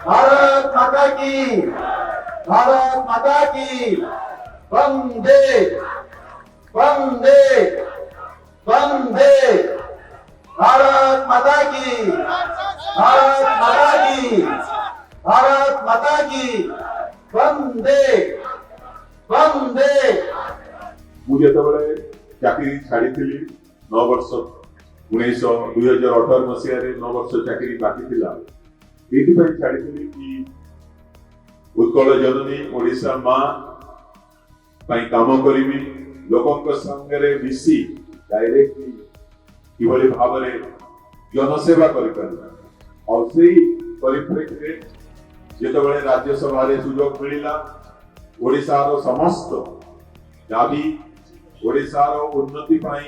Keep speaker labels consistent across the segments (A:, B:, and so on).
A: भारत माता की, भारत माता की। वंदे वंदे वंदे। भारत माता की, भारत माता की, भारत माता की। वंदे वंदे।
B: मुझे जेतबेले चाकरी छाड़ी 9 वर्ष 2018 मसीह 9 वर्ष चाकरी बाकी थिला एथि छाड़ी कि उत्कल जननी ओडिशा मां पाई काम करिवि लोकंक संगे मिसी डायरेक्टली किभली भावरे जनसेवा करि पारिबा और सेही परिप्रेक्षीरे जेतबेले राज्यसभा रे सुयोग मिलिला ओडिशार समस्त दाबी ओडिशार उन्नति पाई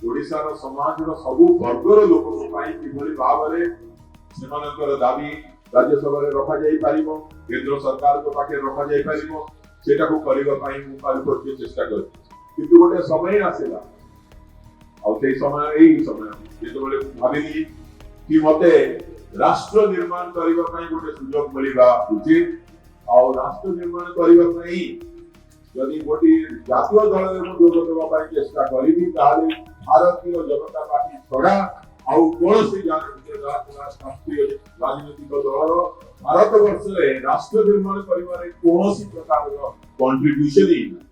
B: ओडिशार समाजर सबु वर्गर लोक पाई किभली भावरे सेमानकर दाबी राज्यसभा रे रखा जाई पारिबो केंद्र सरकार को पाके रखा जाई पारिबो सेटा को करिबा पाई मु काल चेष्टा करछि किंतु गोटे समय आसेला और से समय एई समय जेतबेले भाबिली कि मते राष्ट्र निर्माण करिबा पाई गोटे सुयोग मिलिबा उचित और राष्ट्र निर्माण करिबा पाई यदि गोटे जातीय दल में जोग देवा पाई चेष्टा करिबी ताले भारतीय जनता पार्टी छड़ा आउ कोनोसी राष्ट्रीय राजनीतिक दल भारत वर्ष रे राष्ट्र निर्माण करिबारे कोनोसी प्रकार कंट्रीब्यूशन